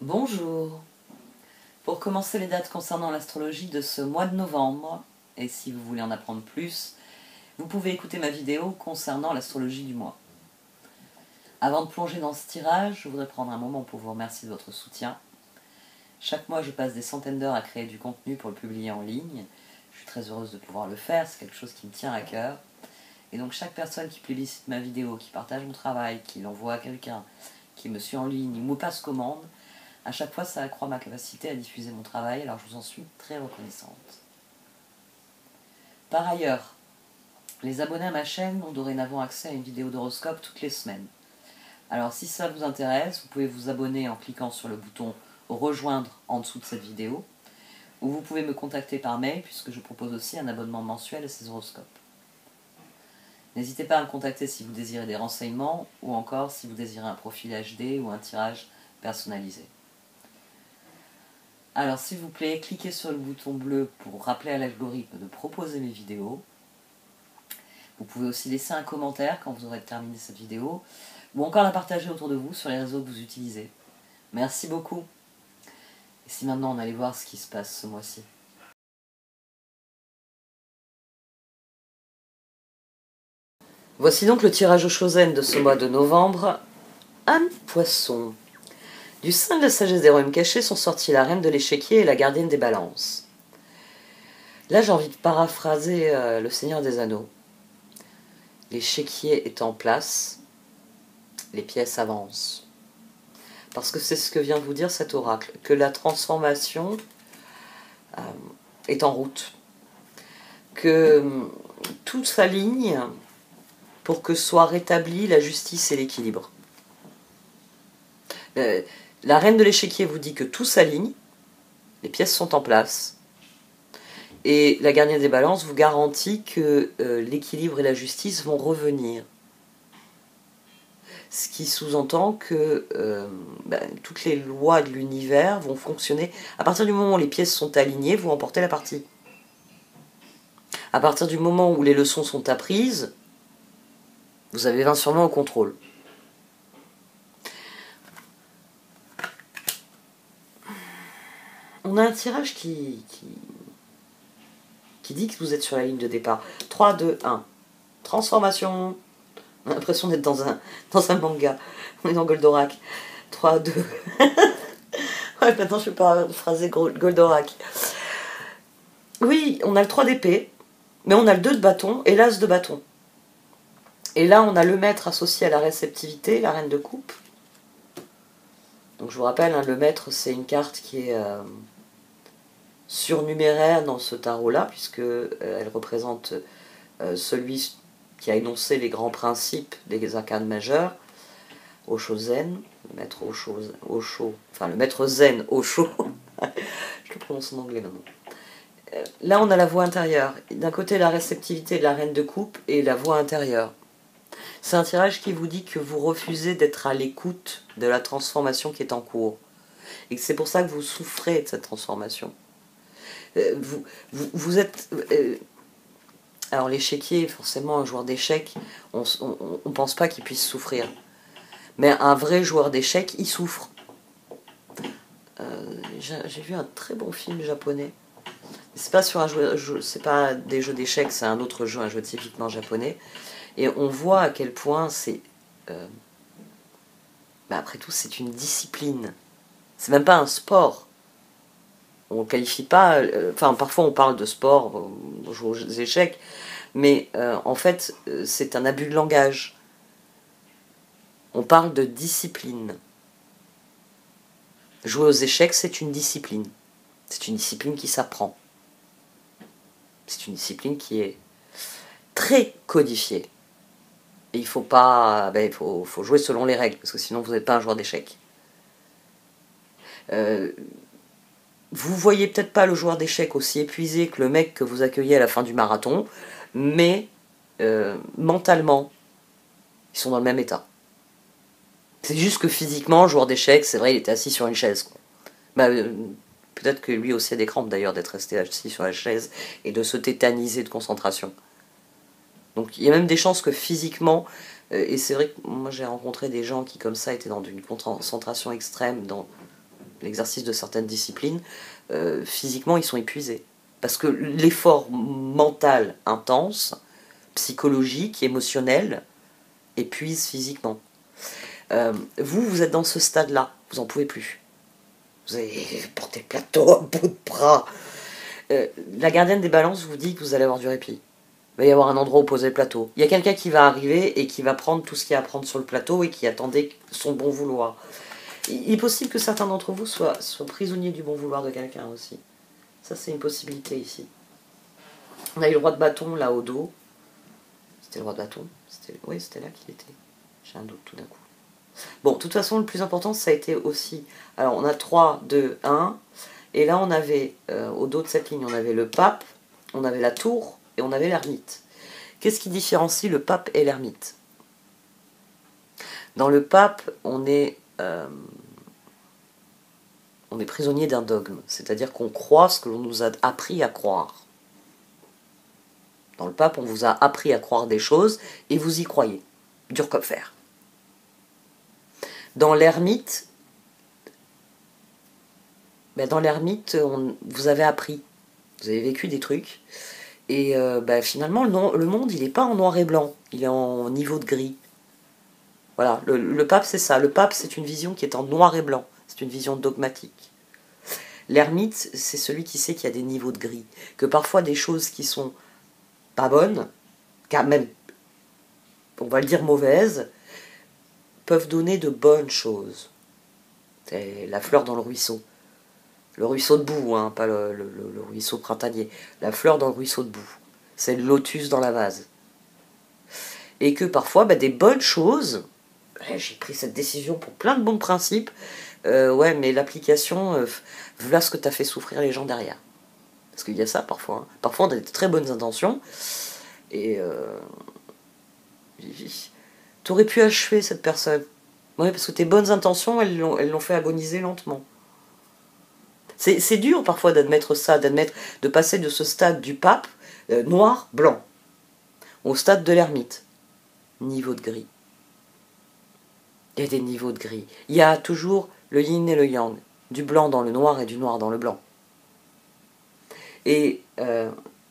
Bonjour. Pour commencer les dates concernant l'astrologie de ce mois de novembre, et si vous voulez en apprendre plus, vous pouvez écouter ma vidéo concernant l'astrologie du mois. Avant de plonger dans ce tirage, je voudrais prendre un moment pour vous remercier de votre soutien. Chaque mois, je passe des centaines d'heures à créer du contenu pour le publier en ligne. Je suis très heureuse de pouvoir le faire, c'est quelque chose qui me tient à cœur. Et donc chaque personne qui plébiscite ma vidéo, qui partage mon travail, qui l'envoie à quelqu'un, qui me suit en ligne ou me passe commande, à chaque fois ça accroît ma capacité à diffuser mon travail, alors je vous en suis très reconnaissante. Par ailleurs, les abonnés à ma chaîne ont dorénavant accès à une vidéo d'horoscope toutes les semaines. Alors si ça vous intéresse, vous pouvez vous abonner en cliquant sur le bouton « Rejoindre » en dessous de cette vidéo, ou vous pouvez me contacter par mail puisque je propose aussi un abonnement mensuel à ces horoscopes. N'hésitez pas à me contacter si vous désirez des renseignements ou encore si vous désirez un profil HD ou un tirage personnalisé. Alors s'il vous plaît, cliquez sur le bouton bleu pour rappeler à l'algorithme de proposer mes vidéos. Vous pouvez aussi laisser un commentaire quand vous aurez terminé cette vidéo ou encore la partager autour de vous sur les réseaux que vous utilisez. Merci beaucoup. Et si maintenant on allait voir ce qui se passe ce mois-ci. Voici donc le tirage au Chosen de ce mois de novembre. Âme Poisson. Du sein de la sagesse des royaumes cachés sont sortis la reine de l'échiquier et la gardienne des balances. Là, j'ai envie de paraphraser le Seigneur des Anneaux. L'échiquier est en place, les pièces avancent. Parce que c'est ce que vient de vous dire cet oracle, que la transformation est en route. Que tout s'aligne pour que soit rétablie la justice et l'équilibre. La reine de l'échiquier vous dit que tout s'aligne, les pièces sont en place, et la gardienne des balances vous garantit que l'équilibre et la justice vont revenir. Ce qui sous-entend que toutes les lois de l'univers vont fonctionner. À partir du moment où les pièces sont alignées, vous remportez la partie. À partir du moment où les leçons sont apprises, vous avez 20 sur 20 au contrôle. On a un tirage qui dit que vous êtes sur la ligne de départ. 3, 2, 1. Transformation. On a l'impression d'être dans un manga. On est dans Goldorak. 3, 2. Ouais, maintenant je vais paraphraser Goldorak. Oui, on a le 3 d'épée, mais on a le 2 de bâton et l'as de bâton. Et là, on a le maître associé à la réceptivité, la reine de coupe. Donc je vous rappelle, hein, le maître, c'est une carte qui est surnuméraire dans ce tarot-là, puisque elle représente celui qui a énoncé les grands principes des arcanes majeures, Osho Zen, le maître Osho, enfin le maître Zen Osho, je le prononce en anglais maintenant. Là, on a la voix intérieure. D'un côté, la réceptivité de la reine de coupe et la voix intérieure. C'est un tirage qui vous dit que vous refusez d'être à l'écoute de la transformation qui est en cours. Et que c'est pour ça que vous souffrez de cette transformation. Vous êtes... alors l'échiquier, forcément, un joueur d'échecs, on ne pense pas qu'il puisse souffrir. Mais un vrai joueur d'échecs, il souffre. J'ai vu un très bon film japonais. C'est pas sur un jeu, c'est pas des jeux d'échecs, c'est un autre jeu, un jeu typiquement japonais. Et on voit à quel point c'est... après tout, c'est une discipline. C'est même pas un sport. On ne qualifie pas... enfin, parfois on parle de sport, on joue aux échecs, mais en fait, c'est un abus de langage. On parle de discipline. Jouer aux échecs, c'est une discipline. C'est une discipline qui s'apprend. C'est une discipline qui est très codifiée. Et il faut pas... faut jouer selon les règles, parce que sinon vous n'êtes pas un joueur d'échecs. Vous voyez peut-être pas le joueur d'échecs aussi épuisé que le mec que vous accueillez à la fin du marathon, mais mentalement, ils sont dans le même état. C'est juste que physiquement, joueur d'échecs, c'est vrai, il était assis sur une chaise, quoi. Peut-être que lui aussi a des crampes d'ailleurs d'être resté assis sur la chaise et de se tétaniser de concentration. Donc il y a même des chances que physiquement, et c'est vrai que moi j'ai rencontré des gens qui comme ça étaient dans une concentration extrême, dans l'exercice de certaines disciplines, physiquement ils sont épuisés. Parce que l'effort mental intense, psychologique, émotionnel, épuise physiquement. Vous êtes dans ce stade-là, vous n'en pouvez plus. Vous avez porté le plateau à bout de bras. La gardienne des balances vous dit que vous allez avoir du répit. Il va y avoir un endroit où poser le plateau. Il y a quelqu'un qui va arriver et qui va prendre tout ce qu'il y a à prendre sur le plateau et qui attendait son bon vouloir. Il est possible que certains d'entre vous soient prisonniers du bon vouloir de quelqu'un aussi. Ça, c'est une possibilité ici. On a eu le roi de bâton là au dos. C'était le roi de bâton. Oui, c'était là qu'il était. J'ai un doute tout d'un coup. Bon, de toute façon, le plus important, ça a été aussi... Alors, on a 3, 2, 1. Et là, on avait, au dos de cette ligne, on avait le pape, on avait la tour et on avait l'ermite. Qu'est-ce qui différencie le pape et l'ermite? Dans le pape, on est prisonnier d'un dogme. C'est-à-dire qu'on croit ce que l'on nous a appris à croire. Dans le pape, on vous a appris à croire des choses et vous y croyez. Dur comme fer. Dans l'ermite, vous avez appris. Vous avez vécu des trucs. Et finalement, le monde, il n'est pas en noir et blanc. Il est en niveau de gris. Voilà, le pape, c'est ça. Le pape, c'est une vision qui est en noir et blanc. C'est une vision dogmatique. L'ermite, c'est celui qui sait qu'il y a des niveaux de gris. Que parfois, des choses qui sont pas bonnes, car même, on va le dire mauvaises, peuvent donner de bonnes choses. C'est la fleur dans le ruisseau. Le ruisseau de boue, hein, pas le ruisseau printanier. La fleur dans le ruisseau de boue. C'est le lotus dans la vase. Et que parfois, des bonnes choses... J'ai pris cette décision pour plein de bons principes. Ouais, mais l'application, voilà ce que t'as fait souffrir les gens derrière. Parce qu'il y a ça parfois. Hein. Parfois, on a de très bonnes intentions. Et... t'aurais pu achever cette personne. Ouais, parce que tes bonnes intentions, elles l'ont fait agoniser lentement. C'est dur parfois d'admettre ça, de passer de ce stade du pape, noir, blanc, au stade de l'ermite. Niveau de gris. Il y a des niveaux de gris. Il y a toujours le yin et le yang, du blanc dans le noir et du noir dans le blanc. Et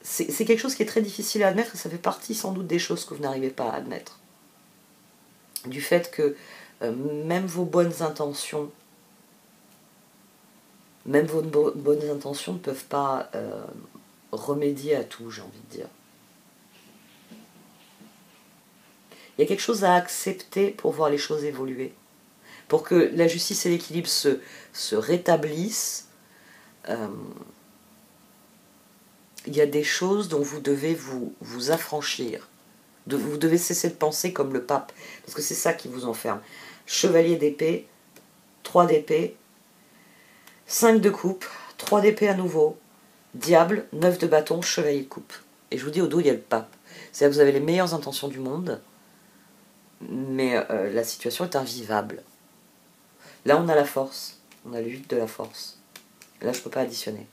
c'est quelque chose qui est très difficile à admettre et ça fait partie sans doute des choses que vous n'arrivez pas à admettre. Du fait que même vos bonnes intentions, ne peuvent pas remédier à tout, j'ai envie de dire. Il y a quelque chose à accepter pour voir les choses évoluer. Pour que la justice et l'équilibre se rétablissent, il y a des choses dont vous devez vous affranchir. Vous devez cesser de penser comme le pape, parce que c'est ça qui vous enferme. Chevalier d'épée, 3 d'épée, 5 de coupe, 3 d'épée à nouveau, diable, 9 de bâton, chevalier de coupe. Et je vous dis, au dos, il y a le pape. C'est-à-dire que vous avez les meilleures intentions du monde, mais la situation est invivable. Là, on a la force. On a le 8 de la force. Là, je ne peux pas additionner.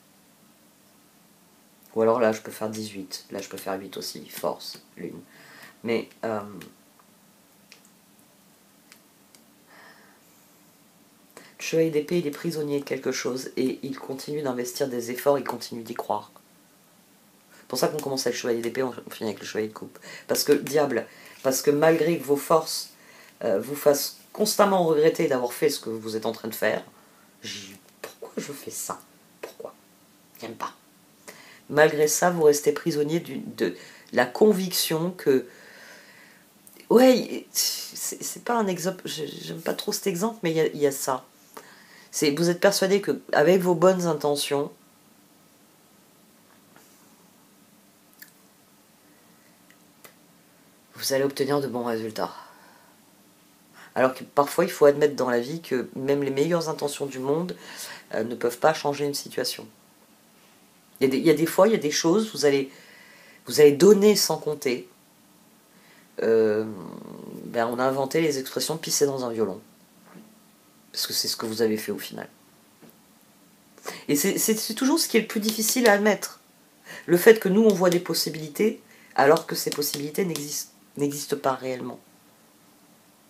Ou alors là, je peux faire 18. Là, je peux faire 8 aussi. Force, lune. Mais... le chevalier d'épée, il est prisonnier de quelque chose. Et il continue d'investir des efforts, il continue d'y croire. C'est pour ça qu'on commence avec le chevalier d'épée, on finit avec le chevalier de coupe. Parce que, diable, parce que malgré que vos forces vous fassent constamment regretter d'avoir fait ce que vous êtes en train de faire, pourquoi je fais ça? Pourquoi? J'aime pas. Malgré ça, vous restez prisonnier de la conviction que... Ouais, c'est pas un exemple, j'aime pas trop cet exemple, mais il y a ça. Vous êtes persuadé qu'avec vos bonnes intentions, vous allez obtenir de bons résultats. Alors que parfois, il faut admettre dans la vie que même les meilleures intentions du monde ne peuvent pas changer une situation. Il y a des fois, il y a des choses, vous allez donner sans compter. On a inventé les expressions de pisser dans un violon. Parce que c'est ce que vous avez fait au final. Et c'est toujours ce qui est le plus difficile à admettre. Le fait que nous, on voit des possibilités, alors que ces possibilités n'existent pas réellement.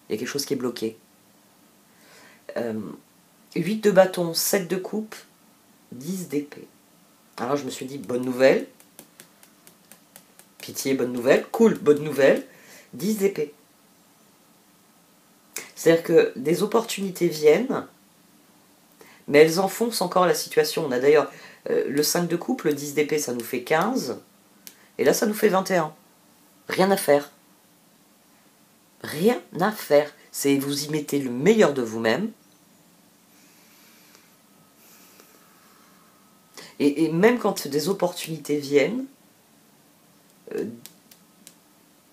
Il y a quelque chose qui est bloqué. 8 de bâton, 7 de coupe, 10 d'épée. Alors je me suis dit, bonne nouvelle. Pitié, bonne nouvelle. Cool, bonne nouvelle. 10 d'épée. C'est-à-dire que des opportunités viennent, mais elles enfoncent encore la situation. On a d'ailleurs le 5 de coupe, le 10 d'épée, ça nous fait 15. Et là, ça nous fait 21. Rien à faire. Rien à faire. C'est vous y mettez le meilleur de vous-même. Et même quand des opportunités viennent,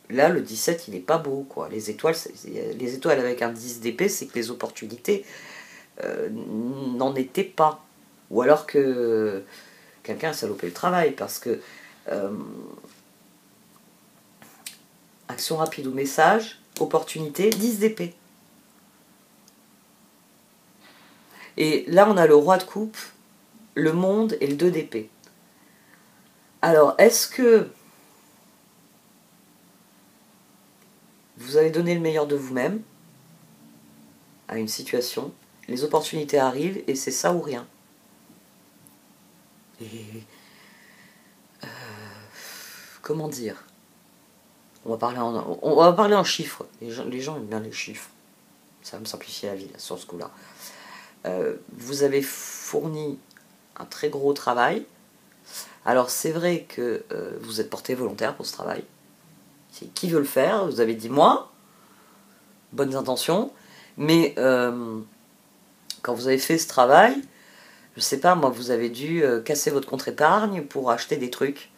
là, le 17, il n'est pas beau, quoi. Les étoiles avec un 10 d'épée, c'est que les opportunités n'en étaient pas. Ou alors que quelqu'un a salopé le travail, parce que action rapide ou message, opportunité, 10 d'épée. Et là, on a le roi de coupe, le monde et le 2 d'épée. Alors, est-ce que vous avez donné le meilleur de vous-même à une situation, les opportunités arrivent et c'est ça ou rien. Et comment dire, on va parler en chiffres. Les gens aiment bien les chiffres. Ça va me simplifier la vie là, sur ce coup-là. Vous avez fourni un très gros travail. Alors c'est vrai que vous êtes porté volontaire pour ce travail. C'est qui veut le faire? Vous avez dit moi. Bonnes intentions. Mais quand vous avez fait ce travail, je sais pas, moi, vous avez dû casser votre compte épargne pour acheter des trucs.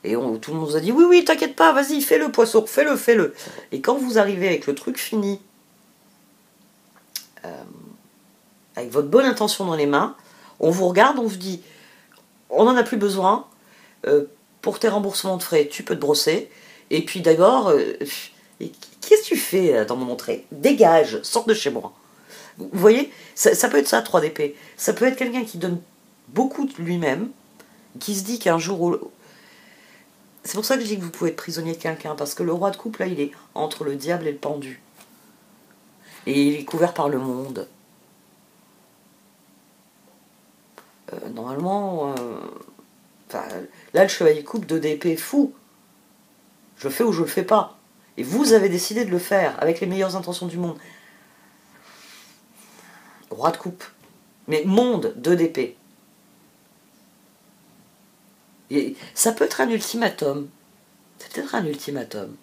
Et tout le monde vous a dit, oui, oui, t'inquiète pas, vas-y, fais-le, poisson, fais-le, fais-le. Et quand vous arrivez avec le truc fini, avec votre bonne intention dans les mains, on vous regarde, on vous dit, on n'en a plus besoin, pour tes remboursements de frais, tu peux te brosser. Et puis d'abord, qu'est-ce que tu fais dans mon entrée? Dégage, sors de chez moi. Vous voyez, ça peut être ça, 3 d'épée. Ça peut être quelqu'un qui donne beaucoup de lui-même, qui se dit qu'un jour... C'est pour ça que je dis que vous pouvez être prisonnier de quelqu'un, parce que le roi de coupe, là, il est entre le diable et le pendu. Et il est couvert par le monde. Normalement... là, le chevalier coupe, 2 d'épée, fou. Je le fais ou je le fais pas. Et vous avez décidé de le faire, avec les meilleures intentions du monde. Roi de coupe. Mais monde, 2 d'épée. Et ça peut être un ultimatum. C'est peut-être un ultimatum.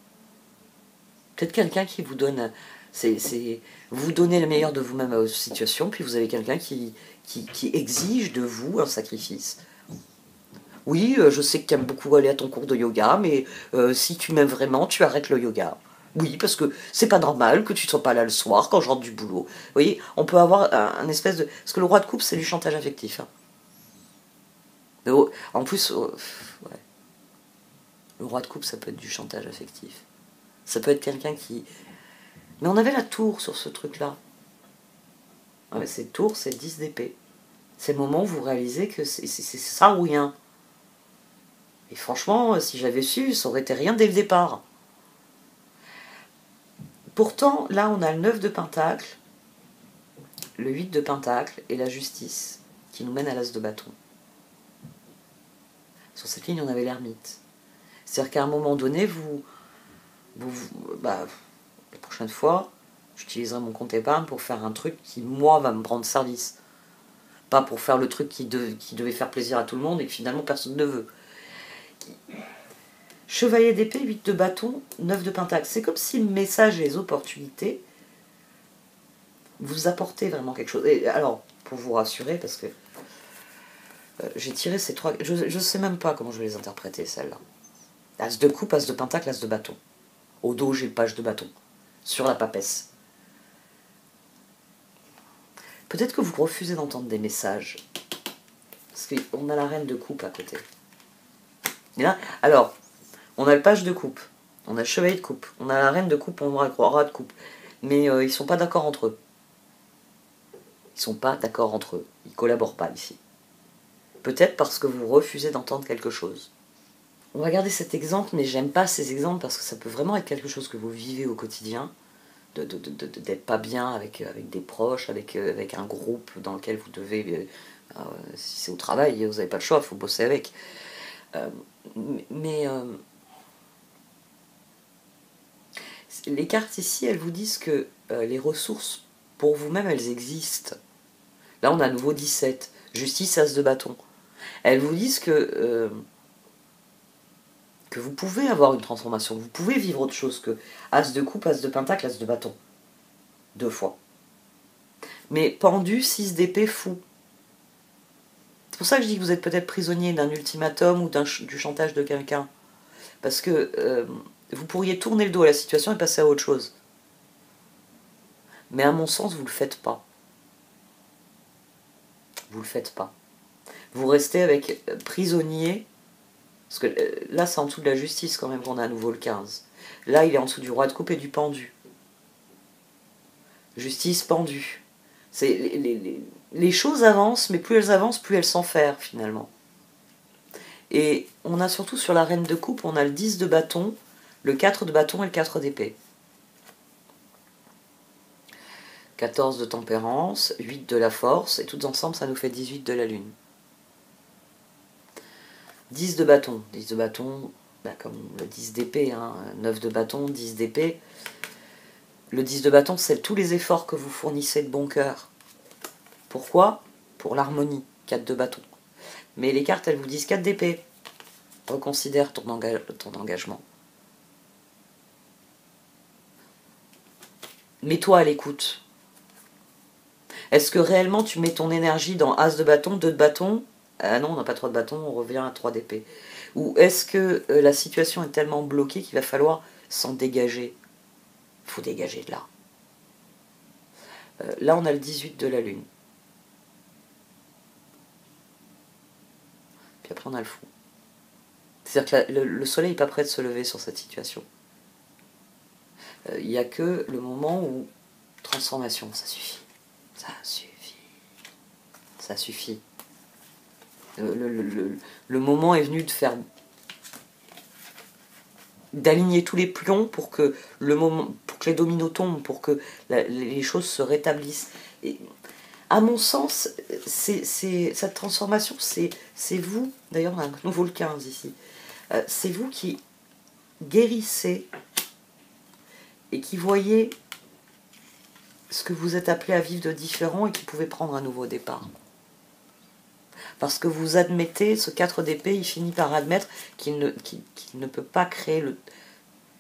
Peut-être quelqu'un qui vous donne... vous donnez le meilleur de vous-même à votre situation, puis vous avez quelqu'un qui exige de vous un sacrifice. Oui, je sais que tu aimes beaucoup aller à ton cours de yoga, mais si tu m'aimes vraiment, tu arrêtes le yoga. Oui, parce que c'est pas normal que tu ne sois pas là le soir quand je rentre du boulot. Vous voyez, on peut avoir un espèce de... Parce que le roi de coupe, c'est du chantage affectif. Hein. En plus, ouais. Le roi de coupe, ça peut être du chantage affectif. Ça peut être quelqu'un qui... Mais on avait la tour sur ce truc-là. Ah, c'est tour, c'est 10 d'épée. C'est le moment où vous réalisez que c'est ça ou rien. Et franchement, si j'avais su, ça aurait été rien dès le départ. Pourtant, là, on a le 9 de pentacle, le 8 de pentacle et la justice, qui nous mène à l'as de bâton. Sur cette ligne, on avait l'ermite. C'est-à-dire qu'à un moment donné, la prochaine fois, j'utiliserai mon compte épargne pour faire un truc qui, moi, va me rendre service. Pas pour faire le truc qui devait faire plaisir à tout le monde et que finalement personne ne veut. Chevalier d'épée, 8 de bâton, 9 de pentacle. C'est comme si le message et les opportunités vous apportaient vraiment quelque chose. Et alors, pour vous rassurer, parce que j'ai tiré ces 3... Je ne sais même pas comment je vais les interpréter, celles-là. As de coupe, as de pentacle, as de bâton. Au dos, j'ai le page de bâton. Sur la papesse. Peut-être que vous refusez d'entendre des messages. Parce qu'on a la reine de coupe à côté. Et là, alors, on a le page de coupe. On a le chevalier de coupe. On a la reine de coupe, on a le roi de coupe. Mais ils sont pas d'accord entre eux. Ils sont pas d'accord entre eux. Ils collaborent pas ici. Peut-être parce que vous refusez d'entendre quelque chose. On va garder cet exemple, mais j'aime pas ces exemples parce que ça peut vraiment être quelque chose que vous vivez au quotidien. d'être pas bien avec des proches, avec un groupe dans lequel vous devez, si c'est au travail, vous n'avez pas le choix, il faut bosser avec. Mais les cartes ici, elles vous disent que les ressources pour vous-même, elles existent. Là, on a à nouveau 17. Justice, as de bâton. Elles vous disent que vous pouvez avoir une transformation, vous pouvez vivre autre chose que as de coupe, as de pentacle, as de bâton. 2 fois. Mais pendu, 6 d'épée, fou. C'est pour ça que je dis que vous êtes peut-être prisonnier d'un ultimatum ou du chantage de quelqu'un. Parce que vous pourriez tourner le dos à la situation et passer à autre chose. Mais à mon sens, vous ne le faites pas. Vous ne le faites pas. Vous restez avec prisonnier. Parce que là, c'est en dessous de la justice quand même qu'on a à nouveau le 15. Là, il est en dessous du roi de coupe et du pendu. Justice, pendu. Les choses avancent, mais plus elles avancent, plus elles s'enferment finalement. Et on a surtout sur la reine de coupe, on a le 10 de bâton, le 4 de bâton et le 4 d'épée. 14 de tempérance, 8 de la force, et toutes ensemble, ça nous fait 18 de la lune. 10 de bâton. 10 de bâton, bah comme le 10 d'épée, hein, 9 de bâton, 10 d'épée. Le 10 de bâton, c'est tous les efforts que vous fournissez de bon cœur. Pourquoi? Pour l'harmonie. 4 de bâton. Mais les cartes, elles vous disent 4 d'épée. Reconsidère ton engagement. Mets-toi à l'écoute. Est-ce que réellement tu mets ton énergie dans as de bâton, 2 de bâton? Ah non, on n'a pas 3 de bâton, on revient à 3 d'épée. Ou est-ce que la situation est tellement bloquée qu'il va falloir s'en dégager? Il faut dégager de là. Là, on a le 18 de la lune. Puis après, on a le fou. C'est-à-dire que le soleil n'est pas prêt de se lever sur cette situation. Il n'y a que le moment où transformation, ça suffit. Ça suffit. Ça suffit. Le moment est venu de faire d'aligner tous les pions pour que les dominos tombent, pour que les choses se rétablissent. Et, à mon sens, cette transformation, c'est vous, d'ailleurs on a un nouveau le 15 ici, c'est vous qui guérissez et qui voyez ce que vous êtes appelé à vivre de différent et qui pouvez prendre un nouveau départ. Parce que vous admettez, ce 4 d'épée, il finit par admettre qu'il ne peut pas créer le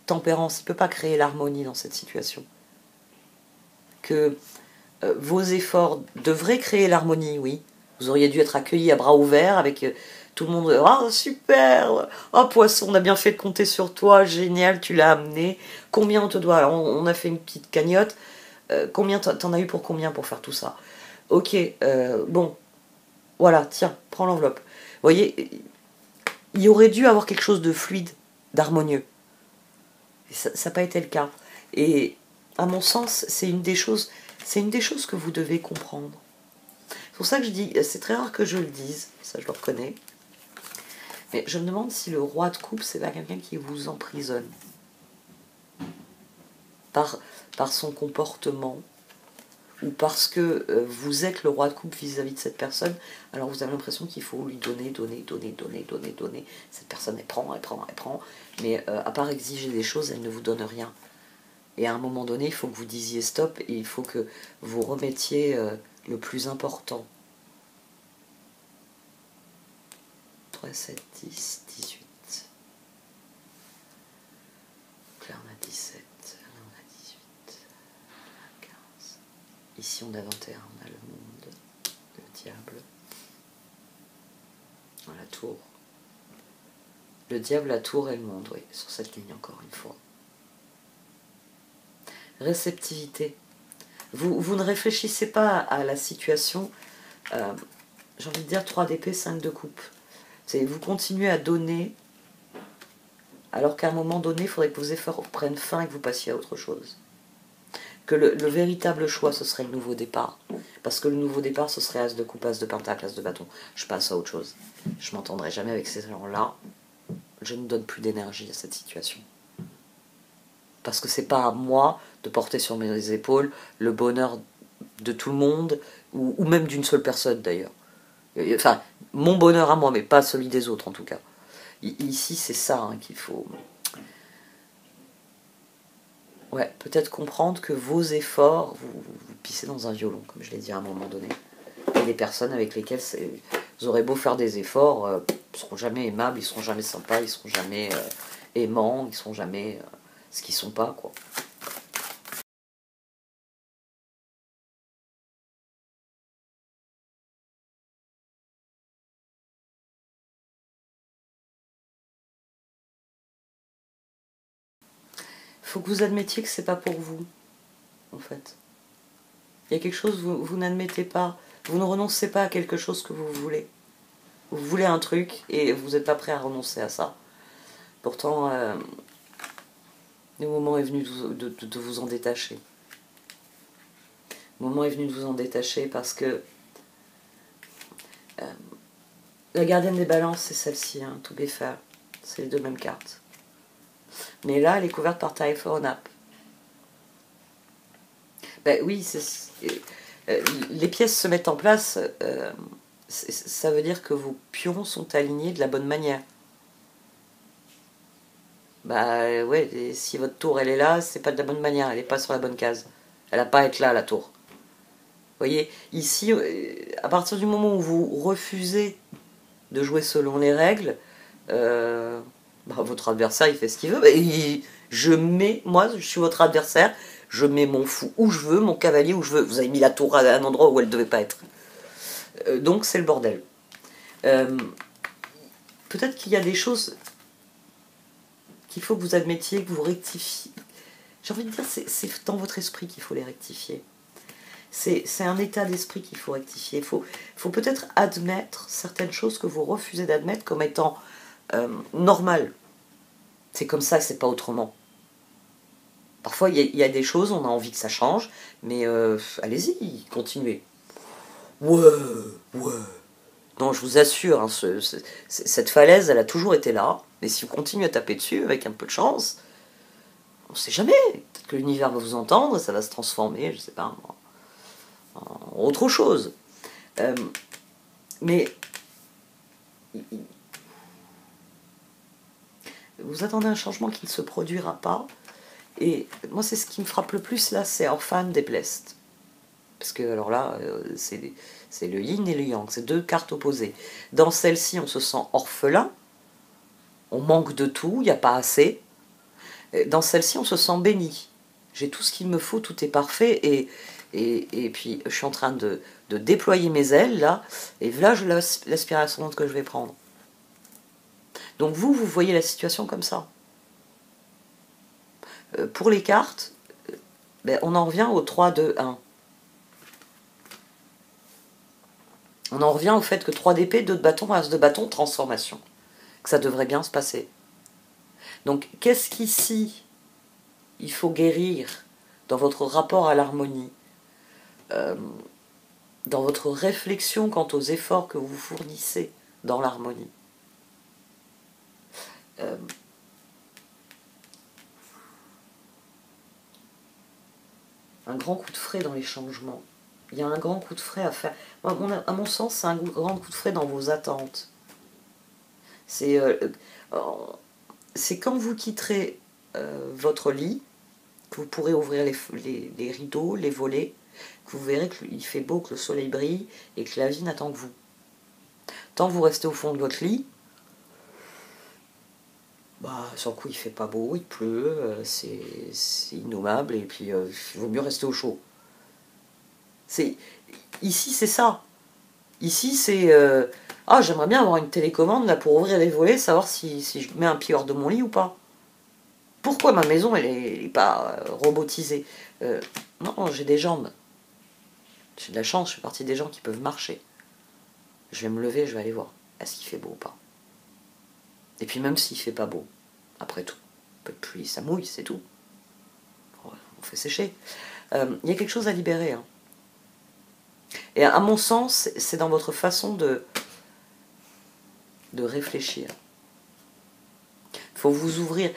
tempérance, il ne peut pas créer l'harmonie dans cette situation. Que vos efforts devraient créer l'harmonie, oui. Vous auriez dû être accueillis à bras ouverts avec tout le monde. Ah, oh, super! Oh, poisson, on a bien fait de compter sur toi, génial, tu l'as amené. Combien on te doit? Alors, on a fait une petite cagnotte. Combien t'en as eu pour combien pour faire tout ça? Ok, bon. Voilà, tiens, prends l'enveloppe. Vous voyez, il y aurait dû avoir quelque chose de fluide, d'harmonieux. Ça n'a pas été le cas. Et à mon sens, c'est une des choses que vous devez comprendre. C'est pour ça que je dis, c'est très rare que je le dise, ça je le reconnais. Mais je me demande si le roi de coupe, c'est pas quelqu'un qui vous emprisonne. Par son comportement, ou parce que vous êtes le roi de coupe vis-à-vis de cette personne, alors vous avez l'impression qu'il faut lui donner. Cette personne, elle prend, mais à part exiger des choses, elle ne vous donne rien. Et à un moment donné, il faut que vous disiez stop, et il faut que vous remettiez le plus important. 3, 7, 10, 18. Donc là, on a 17, là, on a 18, 15. Ici, on a 21, on a le monde, le diable, la tour. Le diable, la tour et le monde, oui, sur cette ligne encore une fois. Réceptivité. Vous ne réfléchissez pas à la situation. J'ai envie de dire 3 d'épée, 5 de coupe. Vous continuez à donner, alors qu'à un moment donné, il faudrait que vos efforts prennent fin et que vous passiez à autre chose. Que le véritable choix, ce serait le nouveau départ. Parce que le nouveau départ, ce serait as de coupe, as de pentacle, as de bâton. Je passe à autre chose. Je ne m'entendrai jamais avec ces gens-là. Je ne donne plus d'énergie à cette situation. Parce que c'est pas à moi de porter sur mes épaules le bonheur de tout le monde, ou même d'une seule personne d'ailleurs. Enfin, mon bonheur à moi, mais pas celui des autres en tout cas. Ici, c'est ça hein, qu'il faut... Ouais, peut-être comprendre que vos efforts, vous pissez dans un violon, comme je l'ai dit à un moment donné. Et les personnes avec lesquelles vous aurez beau faire des efforts, ils seront jamais aimables, ils seront jamais sympas, ils seront jamais aimants, ils seront jamais ce qu'ils sont pas, quoi. Il faut que vous admettiez que c'est pas pour vous, en fait. Il y a quelque chose que vous n'admettez pas, vous ne renoncez pas à quelque chose que vous voulez. Vous voulez un truc et vous n'êtes pas prêt à renoncer à ça. Pourtant, le moment est venu de vous en détacher. Le moment est venu de vous en détacher parce que la gardienne des balances, c'est celle-ci, hein, To Be Fair. C'est les deux mêmes cartes. Mais là, elle est couverte par Typhoon App. Ben oui, les pièces se mettent en place. Ça veut dire que vos pions sont alignés de la bonne manière. Bah ouais, et si votre tour elle est là, c'est pas de la bonne manière, elle est pas sur la bonne case. Elle a pas à être là, la tour. Vous voyez, ici, à partir du moment où vous refusez de jouer selon les règles, votre adversaire il fait ce qu'il veut. Moi je suis votre adversaire, je mets mon fou où je veux, mon cavalier où je veux. Vous avez mis la tour à un endroit où elle ne devait pas être. Donc c'est le bordel. Peut-être qu'il y a des choses qu'il faut que vous admettiez, que vous rectifiez. J'ai envie de dire, c'est dans votre esprit qu'il faut les rectifier. C'est un état d'esprit qu'il faut rectifier. Il faut peut-être admettre certaines choses que vous refusez d'admettre comme étant normales. C'est comme ça, c'est pas autrement. Parfois, il y a des choses, on a envie que ça change, mais allez-y, continuez. Ouais. Non, je vous assure, hein, cette falaise, elle a toujours été là, mais si vous continuez à taper dessus avec un peu de chance, on sait jamais. Peut-être que l'univers va vous entendre, ça va se transformer, je sais pas, en autre chose. Mais vous attendez un changement qui ne se produira pas. Et moi, c'est ce qui me frappe le plus là, c'est Orphan des Blessed. Parce que, alors là, c'est le yin et le yang, c'est deux cartes opposées. Dans celle-ci, on se sent orphelin, on manque de tout, il n'y a pas assez. Dans celle-ci, on se sent béni. J'ai tout ce qu'il me faut, tout est parfait, et puis je suis en train de déployer mes ailes, là, et là, je l'aspiration que je vais prendre. Donc vous voyez la situation comme ça. Pour les cartes, on en revient au 3, 2, 1. On en revient au fait que 3 d'épée, 2 de bâton, as de bâton, transformation. Que ça devrait bien se passer. Donc, qu'est-ce qu'ici, il faut guérir dans votre rapport à l'harmonie, dans votre réflexion quant aux efforts que vous fournissez dans l'harmonie. Un grand coup de frais dans les changements. Il y a un grand coup de frais à faire. À mon sens, c'est un grand coup de frais dans vos attentes. C'est quand vous quitterez votre lit, que vous pourrez ouvrir les rideaux, les volets, que vous verrez qu'il fait beau, que le soleil brille et que la vie n'attend que vous. Tant que vous restez au fond de votre lit, sur le coup il fait pas beau, il pleut, c'est innommable et puis il vaut mieux rester au chaud. Ici c'est ça. Ici c'est j'aimerais bien avoir une télécommande là pour ouvrir les volets, savoir si je mets un pied hors de mon lit ou pas. Pourquoi ma maison elle est pas robotisée? Non, j'ai des jambes. J'ai de la chance, je fais partie des gens qui peuvent marcher. Je vais me lever, je vais aller voir. Est-ce qu'il fait beau ou pas? Et puis même s'il fait pas beau, après tout, un peu de pluie, ça mouille, c'est tout. On fait sécher. Il y a quelque chose à libérer. Hein. Et à mon sens, c'est dans votre façon de réfléchir. Il faut vous ouvrir.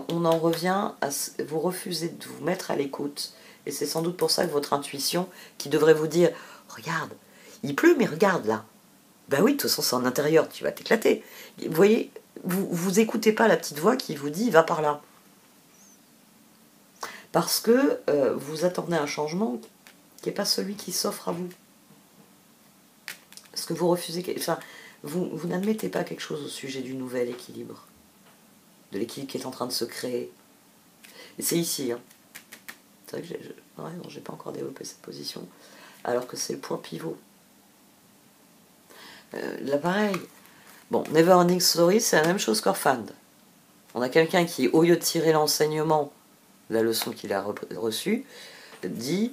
On en revient à vous refuser de vous mettre à l'écoute. Et c'est sans doute pour ça que votre intuition, qui devrait vous dire, regarde, il pleut, mais regarde là. Ben oui, de toute façon, c'est en intérieur, tu vas t'éclater. Vous voyez, vous écoutez pas la petite voix qui vous dit, va par là. Parce que vous attendez un changement qui n'est pas celui qui s'offre à vous. Parce que vous refusez... Enfin, vous n'admettez pas quelque chose au sujet du nouvel équilibre. De l'équilibre qui est en train de se créer. Et c'est ici. Hein. C'est vrai que j'ai pas encore développé cette position. Alors que c'est le point pivot. Là, pareil. Bon, Neverending Story, c'est la même chose qu'Orphan. On a quelqu'un qui, au lieu de tirer l'enseignement, la leçon qu'il a reçue, dit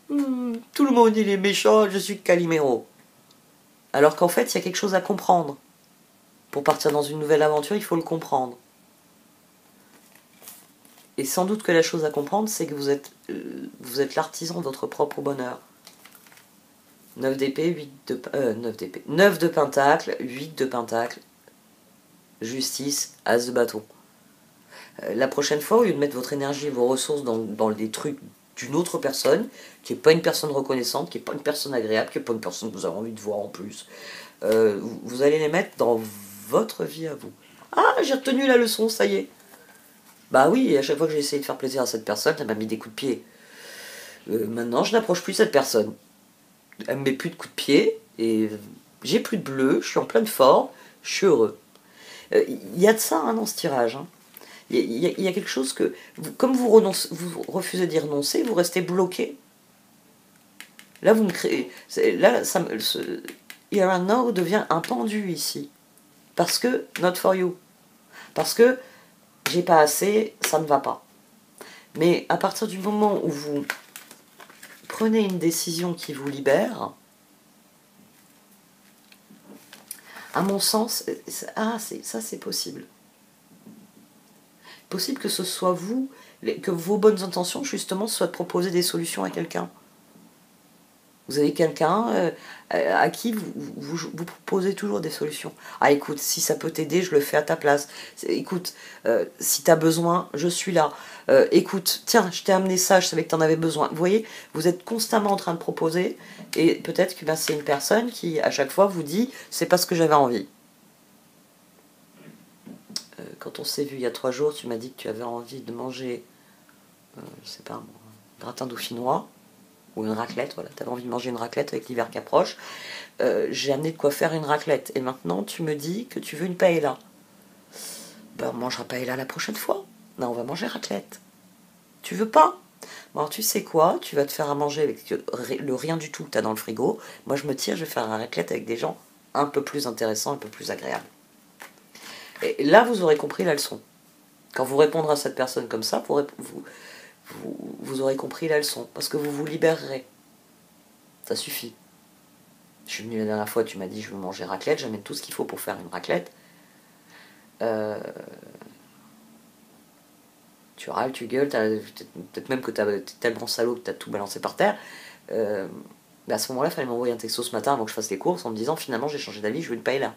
tout le monde il est méchant, je suis Calimero. Alors qu'en fait, il y a quelque chose à comprendre. Pour partir dans une nouvelle aventure, il faut le comprendre. Et sans doute que la chose à comprendre, c'est que vous êtes l'artisan de votre propre bonheur. 9 d'épée, 9 de pentacle, 8 de pentacle, justice, as de bâton. La prochaine fois, au lieu de mettre votre énergie et vos ressources dans les trucs d'une autre personne, qui n'est pas une personne reconnaissante, qui n'est pas une personne agréable, qui n'est pas une personne que vous avez envie de voir en plus, vous allez les mettre dans votre vie à vous. Ah, j'ai retenu la leçon, ça y est. Bah oui, à chaque fois que j'ai essayé de faire plaisir à cette personne, elle m'a mis des coups de pied. Maintenant, je n'approche plus cette personne. Elle me met plus de coups de pied, et j'ai plus de bleu, je suis en pleine forme, je suis heureux. Il y a de ça hein, dans ce tirage. Hein. Il y a quelque chose que, comme vous refusez d'y renoncer, vous restez bloqué. Là, vous me créez... Là, Here and Now devient un pendu ici. Parce que, not for you. Parce que, j'ai pas assez, ça ne va pas. Mais à partir du moment où vous prenez une décision qui vous libère, à mon sens, ça c'est possible. Possible que ce soit vous, que vos bonnes intentions justement soient de proposer des solutions à quelqu'un. Vous avez quelqu'un à qui vous proposez toujours des solutions. Ah écoute, si ça peut t'aider, je le fais à ta place. Écoute, si tu as besoin, je suis là. Écoute, tiens, je t'ai amené ça, je savais que tu en avais besoin. Vous voyez, vous êtes constamment en train de proposer et peut-être que c'est une personne qui, à chaque fois, vous dit « c'est pas ce que j'avais envie ». Quand on s'est vu il y a 3 jours, tu m'as dit que tu avais envie de manger, je sais pas, un gratin dauphinois. Ou une raclette, voilà, tu avais envie de manger une raclette avec l'hiver qui approche, j'ai amené de quoi faire une raclette. Et maintenant, tu me dis que tu veux une paella. Ben, on mangera paella la prochaine fois. Non, on va manger raclette. Tu veux pas? Bon, alors, tu sais quoi? Tu vas te faire à manger avec le rien du tout que tu as dans le frigo. Moi, je me tire, je vais faire un raclette avec des gens un peu plus intéressants, un peu plus agréables. Et là, vous aurez compris la leçon. Quand vous répondrez à cette personne comme ça, vous aurez compris la leçon, parce que vous vous libérerez. Ça suffit. Je suis venu la dernière fois, tu m'as dit je veux manger raclette, j'amène tout ce qu'il faut pour faire une raclette. Tu râles, tu gueules, peut-être même que t'es tellement salaud que t'as tout balancé par terre. Mais à ce moment-là, il fallait m'envoyer un texto ce matin avant que je fasse les courses en me disant finalement j'ai changé d'avis, je veux une paella.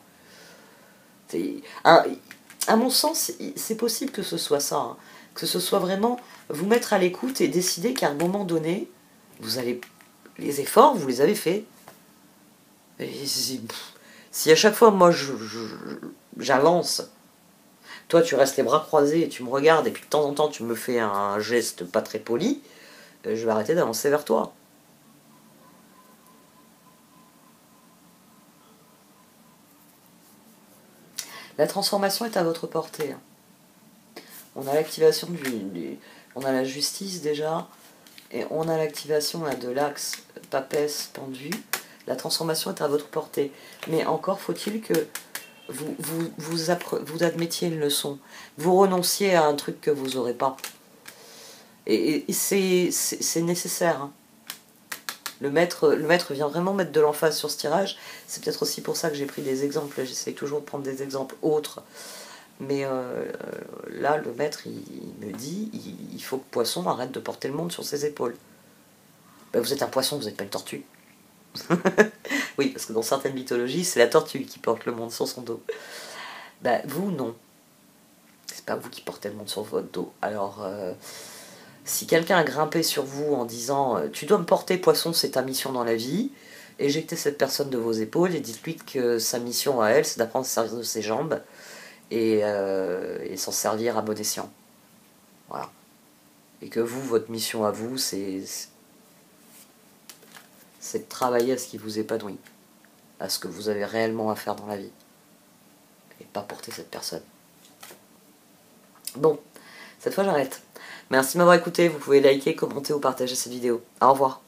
À mon sens, c'est possible que ce soit ça. Hein. Que ce soit vraiment vous mettre à l'écoute et décider qu'à un moment donné, vous allez... Les efforts, vous les avez faits. Si à chaque fois, moi, j'avance, toi, tu restes les bras croisés et tu me regardes, et puis de temps en temps, tu me fais un geste pas très poli, je vais arrêter d'avancer vers toi. La transformation est à votre portée. On a l'activation on a la justice déjà, et on a l'activation de l'axe papesse pendu. La transformation est à votre portée. Mais encore faut-il que vous admettiez une leçon. Vous renonciez à un truc que vous n'aurez pas. Et c'est nécessaire. Hein. Le maître vient vraiment mettre de l'emphase sur ce tirage. C'est peut-être aussi pour ça que j'ai pris des exemples. J'essaie toujours de prendre des exemples autres. Mais là, le maître, il me dit, il faut que Poisson arrête de porter le monde sur ses épaules. Ben, vous êtes un poisson, vous n'êtes pas une tortue. Oui, parce que dans certaines mythologies, c'est la tortue qui porte le monde sur son dos. Ben, vous, non. C'est pas vous qui portez le monde sur votre dos. Alors, si quelqu'un a grimpé sur vous en disant « Tu dois me porter, poisson, c'est ta mission dans la vie », éjectez cette personne de vos épaules et dites-lui que sa mission à elle, c'est d'apprendre à se servir de ses jambes et s'en servir à bon escient. Voilà. Et que vous, votre mission à vous, c'est de travailler à ce qui vous épanouit, à ce que vous avez réellement à faire dans la vie, et pas porter cette personne. Bon, cette fois j'arrête. Merci de m'avoir écouté, vous pouvez liker, commenter ou partager cette vidéo. Au revoir.